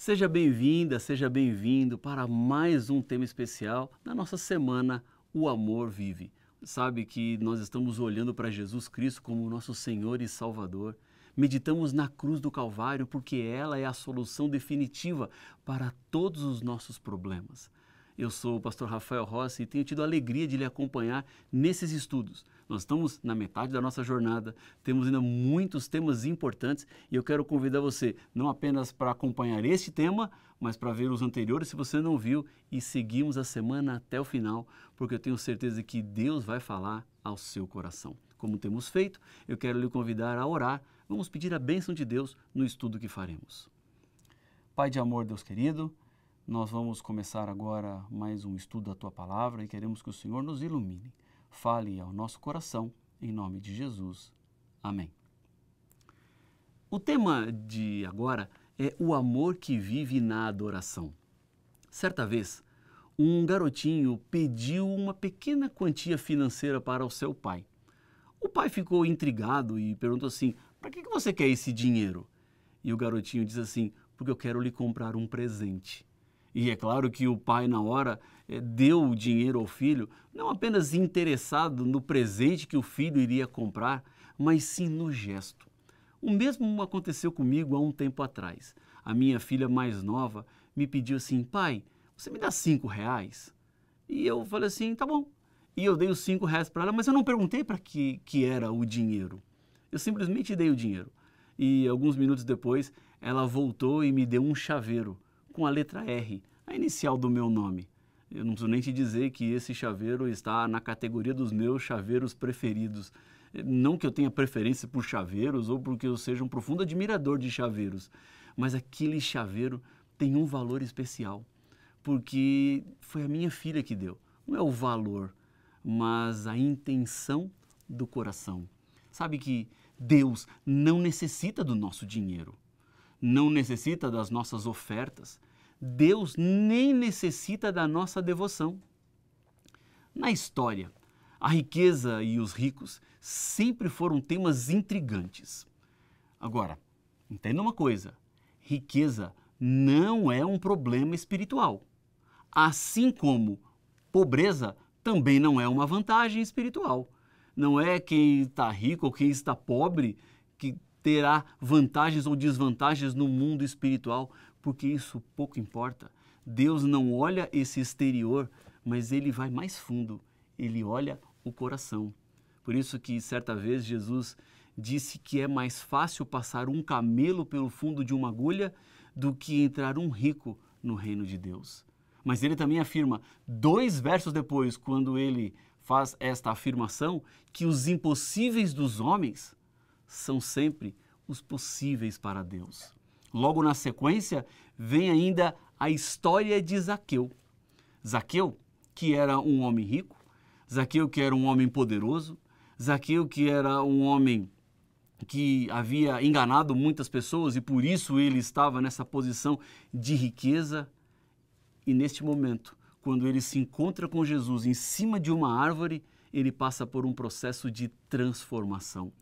Seja bem-vinda, seja bem-vindo para mais um tema especial da nossa semana O Amor Vive. Sabe que nós estamos olhando para Jesus Cristo como nosso Senhor e Salvador. Meditamos na cruz do Calvário porque ela é a solução definitiva para todos os nossos problemas. Eu sou o pastor Rafael Rossi e tenho tido a alegria de lhe acompanhar nesses estudos. Nós estamos na metade da nossa jornada, temos ainda muitos temas importantes e eu quero convidar você não apenas para acompanhar este tema, mas para ver os anteriores se você não viu e seguimos a semana até o final, porque eu tenho certeza que Deus vai falar ao seu coração. Como temos feito, eu quero lhe convidar a orar. Vamos pedir a bênção de Deus no estudo que faremos. Pai de amor, Deus querido, nós vamos começar agora mais um estudo da Tua Palavra e queremos que o Senhor nos ilumine. Fale ao nosso coração, em nome de Jesus. Amém. O tema de agora é o amor que vive na adoração. Certa vez, um garotinho pediu uma pequena quantia financeira para o seu pai. O pai ficou intrigado e perguntou assim: "Para que você quer esse dinheiro?" E o garotinho disse assim: "Porque eu quero lhe comprar um presente." E é claro que o pai, na hora, deu o dinheiro ao filho, não apenas interessado no presente que o filho iria comprar, mas sim no gesto. O mesmo aconteceu comigo há um tempo atrás. A minha filha mais nova me pediu assim: "Pai, você me dá R$ 5?" E eu falei assim: "Tá bom." E eu dei os R$ 5 para ela, mas eu não perguntei para que era o dinheiro. Eu simplesmente dei o dinheiro. E alguns minutos depois, ela voltou e me deu um chaveiro com a letra R, a inicial do meu nome. Eu não preciso nem te dizer que esse chaveiro está na categoria dos meus chaveiros preferidos. Não que eu tenha preferência por chaveiros ou porque eu seja um profundo admirador de chaveiros, mas aquele chaveiro tem um valor especial, porque foi a minha filha que deu. Não é o valor, mas a intenção do coração. Sabe que Deus não necessita do nosso dinheiro, não necessita das nossas ofertas. Deus nem necessita da nossa devoção. Na história, a riqueza e os ricos sempre foram temas intrigantes. Agora, entenda uma coisa: riqueza não é um problema espiritual, assim como pobreza também não é uma vantagem espiritual. Não é quem está rico ou quem está pobre que terá vantagens ou desvantagens no mundo espiritual, porque isso pouco importa. Deus não olha esse exterior, mas Ele vai mais fundo, Ele olha o coração. Por isso que certa vez Jesus disse que é mais fácil passar um camelo pelo fundo de uma agulha do que entrar um rico no reino de Deus. Mas ele também afirma, 2 versos depois, quando ele faz esta afirmação, que os impossíveis dos homens são sempre os possíveis para Deus. Logo na sequência, vem ainda a história de Zaqueu. Zaqueu, que era um homem rico, Zaqueu, que era um homem poderoso, Zaqueu, que era um homem que havia enganado muitas pessoas e por isso ele estava nessa posição de riqueza. E neste momento, quando ele se encontra com Jesus em cima de uma árvore, ele passa por um processo de transformação.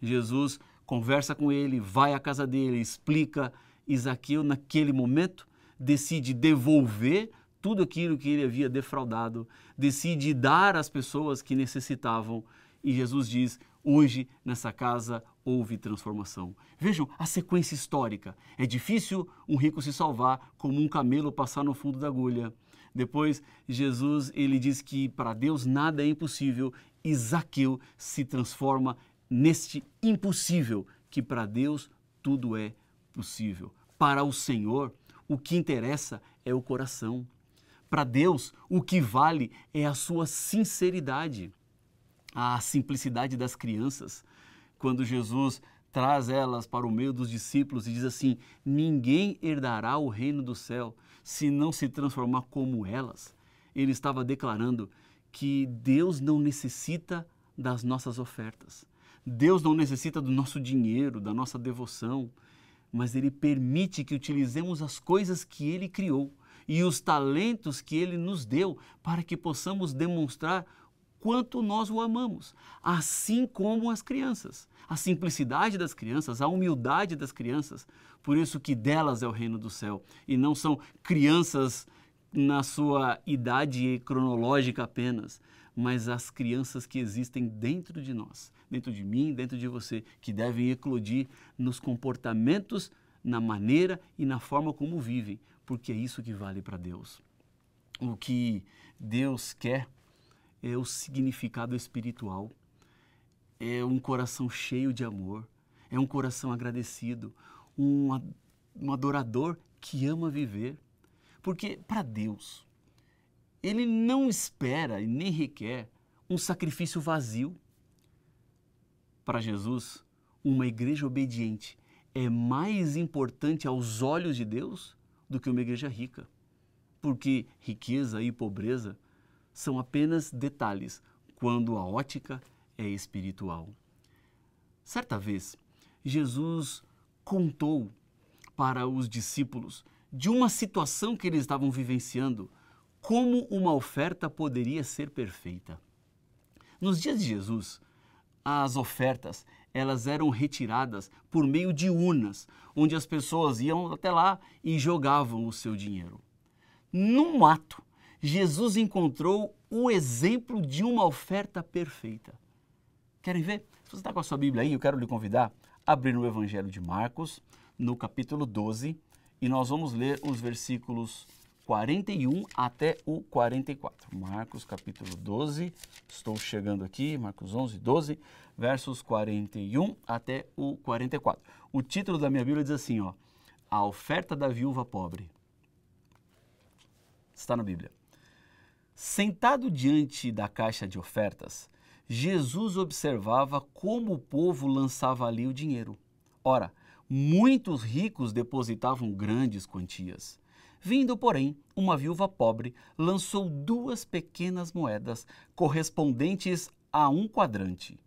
Jesus conversa com ele, vai à casa dele, explica. E Zaqueu, naquele momento, decide devolver tudo aquilo que ele havia defraudado, decide dar às pessoas que necessitavam. E Jesus diz: hoje nessa casa houve transformação. Vejam a sequência histórica. É difícil um rico se salvar, como um camelo passar no fundo da agulha. Depois, Jesus ele diz que para Deus nada é impossível e Zaqueu se transforma neste impossível, que para Deus tudo é possível. Para o Senhor, o que interessa é o coração. Para Deus, o que vale é a sua sinceridade, a simplicidade das crianças. Quando Jesus traz elas para o meio dos discípulos e diz assim: ninguém herdará o reino do céu se não se transformar como elas. Ele estava declarando que Deus não necessita das nossas ofertas. Deus não necessita do nosso dinheiro, da nossa devoção, mas Ele permite que utilizemos as coisas que Ele criou e os talentos que Ele nos deu para que possamos demonstrar quanto nós o amamos, assim como as crianças. A simplicidade das crianças, a humildade das crianças, por isso que delas é o reino do céu. E não são crianças na sua idade cronológica apenas, mas as crianças que existem dentro de nós, dentro de mim, dentro de você, que devem eclodir nos comportamentos, na maneira e na forma como vivem, porque é isso que vale para Deus. O que Deus quer é o significado espiritual, é um coração cheio de amor, é um coração agradecido, um adorador que ama viver. Porque para Deus, Ele não espera e nem requer um sacrifício vazio. Para Jesus, uma igreja obediente é mais importante aos olhos de Deus do que uma igreja rica. Porque riqueza e pobreza são apenas detalhes, quando a ótica é espiritual. Certa vez, Jesus contou para os discípulos de uma situação que eles estavam vivenciando, como uma oferta poderia ser perfeita. Nos dias de Jesus, as ofertas, elas eram retiradas por meio de urnas, onde as pessoas iam até lá e jogavam o seu dinheiro. Num ato, Jesus encontrou o exemplo de uma oferta perfeita. Querem ver? Se você está com a sua Bíblia aí, eu quero lhe convidar a abrir no Evangelho de Marcos, no capítulo 12, e nós vamos ler os versículos 41 até o 44. Marcos, capítulo 12, estou chegando aqui, Marcos 11, 12, versos 41 até o 44. O título da minha Bíblia diz assim, ó, a oferta da viúva pobre. Está na Bíblia. Sentado diante da caixa de ofertas, Jesus observava como o povo lançava ali o dinheiro. Ora, muitos ricos depositavam grandes quantias. Vindo, porém, uma viúva pobre lançou 2 pequenas moedas, correspondentes a 1 quadrante.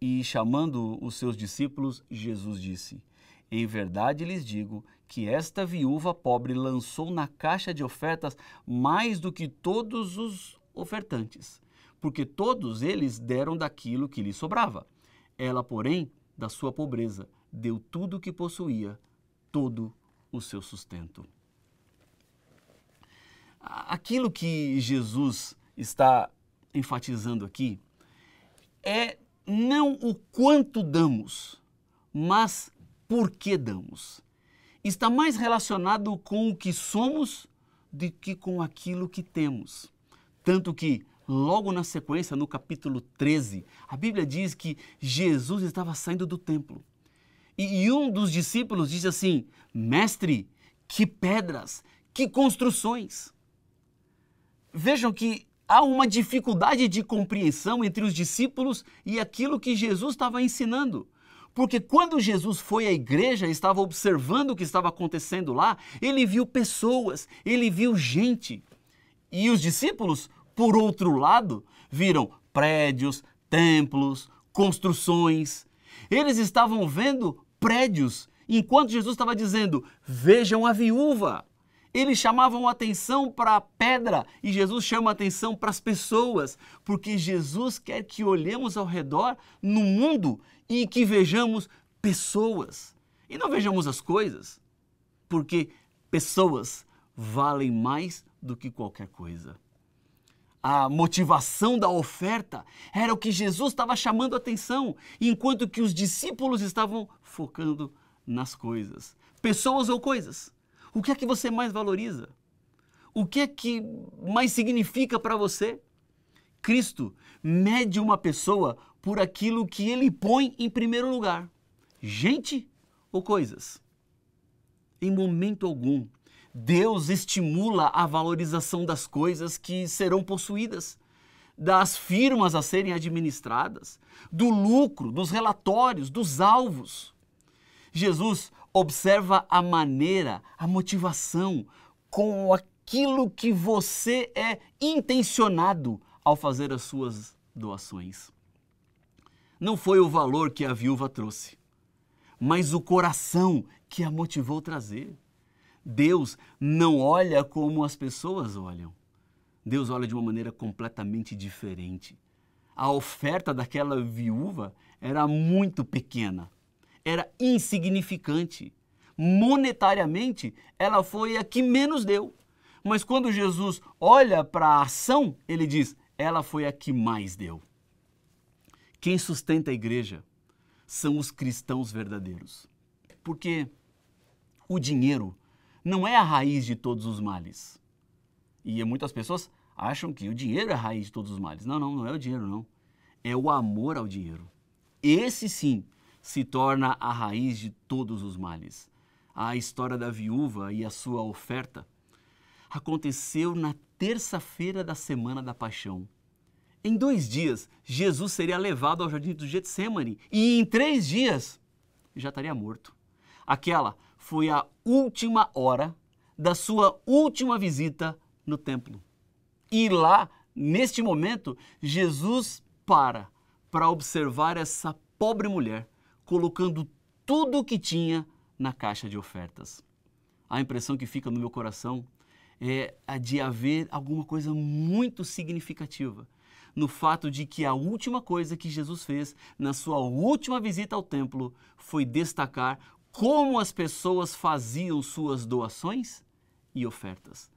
E, chamando os seus discípulos, Jesus disse, em verdade lhes digo que esta viúva pobre lançou na caixa de ofertas mais do que todos os ofertantes, porque todos eles deram daquilo que lhe sobrava. Ela, porém, da sua pobreza, deu tudo o que possuía, todo o seu sustento. Aquilo que Jesus está enfatizando aqui é não o quanto damos, mas por que damos. Está mais relacionado com o que somos do que com aquilo que temos. Tanto que, logo na sequência, no capítulo 13, a Bíblia diz que Jesus estava saindo do templo. E um dos discípulos diz assim, mestre, que pedras, que construções. Vejam que há uma dificuldade de compreensão entre os discípulos e aquilo que Jesus estava ensinando. Porque quando Jesus foi à igreja, estava observando o que estava acontecendo lá, ele viu pessoas, ele viu gente. E os discípulos, por outro lado, viram prédios, templos, construções. Eles estavam vendo prédios, enquanto Jesus estava dizendo, vejam a viúva. Eles chamavam atenção para a pedra e Jesus chama atenção para as pessoas, porque Jesus quer que olhemos ao redor no mundo e que vejamos pessoas. E não vejamos as coisas, porque pessoas valem mais do que qualquer coisa. A motivação da oferta era o que Jesus estava chamando atenção, enquanto que os discípulos estavam focando nas coisas. Pessoas ou coisas? O que é que você mais valoriza? O que é que mais significa para você? Cristo mede uma pessoa por aquilo que ele põe em primeiro lugar. Gente ou coisas? Em momento algum, Deus estimula a valorização das coisas que serão possuídas, das firmas a serem administradas, do lucro, dos relatórios, dos alvos. Jesus observa a maneira, a motivação, com aquilo que você é intencionado ao fazer as suas doações. Não foi o valor que a viúva trouxe, mas o coração que a motivou a trazer. Deus não olha como as pessoas olham. Deus olha de uma maneira completamente diferente. A oferta daquela viúva era muito pequena, era insignificante. Monetariamente, ela foi a que menos deu. Mas quando Jesus olha para a ação, ele diz, ela foi a que mais deu. Quem sustenta a igreja são os cristãos verdadeiros. Porque o dinheiro não é a raiz de todos os males. E muitas pessoas acham que o dinheiro é a raiz de todos os males. Não é o dinheiro, não. É o amor ao dinheiro. Esse sim se torna a raiz de todos os males. A história da viúva e a sua oferta aconteceu na terça-feira da Semana da Paixão. Em 2 dias, Jesus seria levado ao jardim do Getsêmani e em 3 dias já estaria morto. Aquela foi a última hora da sua última visita no templo. E lá, neste momento, Jesus para observar essa pobre mulher, colocando tudo o que tinha na caixa de ofertas. A impressão que fica no meu coração é a de haver alguma coisa muito significativa no fato de que a última coisa que Jesus fez na sua última visita ao templo foi destacar como as pessoas faziam suas doações e ofertas,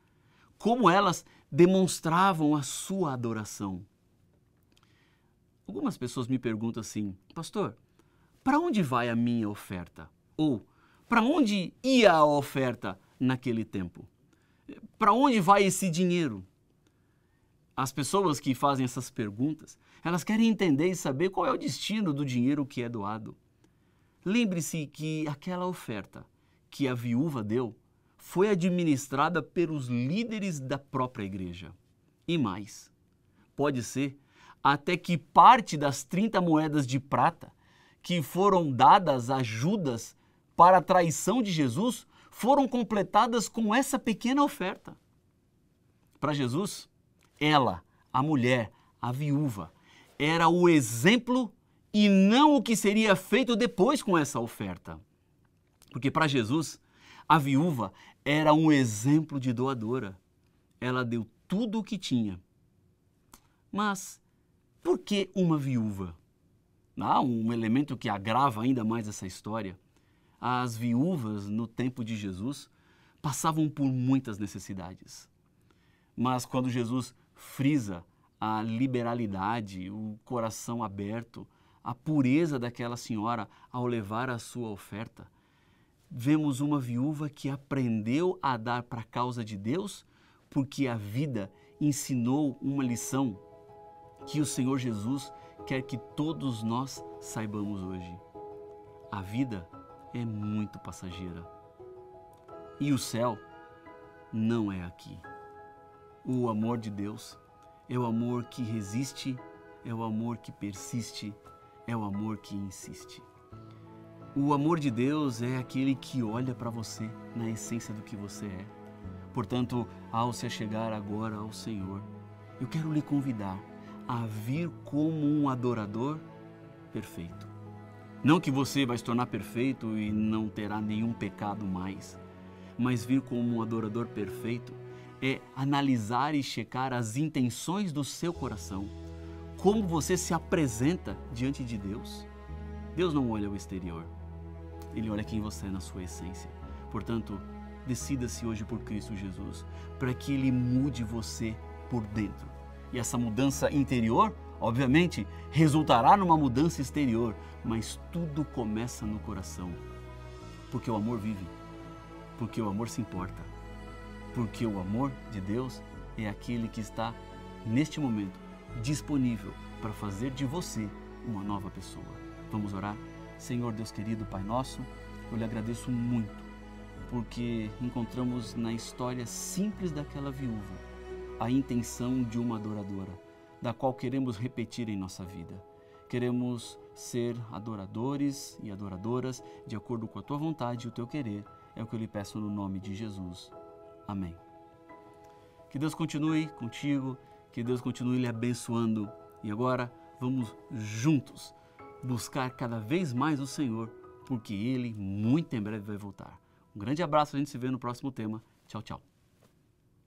como elas demonstravam a sua adoração. Algumas pessoas me perguntam assim, pastor, para onde vai a minha oferta? Ou, para onde ia a oferta naquele tempo? Para onde vai esse dinheiro? As pessoas que fazem essas perguntas, elas querem entender e saber qual é o destino do dinheiro que é doado. Lembre-se que aquela oferta que a viúva deu foi administrada pelos líderes da própria igreja. E mais, pode ser até que parte das 30 moedas de prata que foram dadas a Judas para a traição de Jesus foram completadas com essa pequena oferta. Para Jesus, ela, a mulher, a viúva, era o exemplo e não o que seria feito depois com essa oferta. Porque para Jesus, a viúva era um exemplo de doadora. Ela deu tudo o que tinha. Mas por que uma viúva? Um elemento que agrava ainda mais essa história. As viúvas no tempo de Jesus passavam por muitas necessidades. Mas quando Jesus frisa a liberalidade, o coração aberto, a pureza daquela senhora ao levar a sua oferta, vemos uma viúva que aprendeu a dar para a causa de Deus porque a vida ensinou uma lição que o Senhor Jesus quer que todos nós saibamos hoje. A vida é muito passageira e o céu não é aqui. O amor de Deus é o amor que resiste, é o amor que persiste, é o amor que insiste. O amor de Deus é aquele que olha para você na essência do que você é. Portanto, ao se achegar agora ao Senhor, eu quero lhe convidar a vir como um adorador perfeito. Não que você vai se tornar perfeito e não terá nenhum pecado mais, mas vir como um adorador perfeito é analisar e checar as intenções do seu coração, como você se apresenta diante de Deus. Deus não olha o exterior, Ele olha quem você é na sua essência. Portanto, decida-se hoje por Cristo Jesus, para que Ele mude você por dentro. E essa mudança interior, obviamente, resultará numa mudança exterior, mas tudo começa no coração. Porque o amor vive, porque o amor se importa, porque o amor de Deus é aquele que está, neste momento, disponível para fazer de você uma nova pessoa. Vamos orar? Senhor Deus querido, Pai nosso, eu lhe agradeço muito, porque encontramos na história simples daquela viúva a intenção de uma adoradora, da qual queremos repetir em nossa vida. Queremos ser adoradores e adoradoras de acordo com a Tua vontade e o Teu querer. É o que eu lhe peço no nome de Jesus. Amém. Que Deus continue contigo, que Deus continue lhe abençoando. E agora vamos juntos buscar cada vez mais o Senhor, porque Ele muito em breve vai voltar. Um grande abraço, a gente se vê no próximo tema. Tchau, tchau.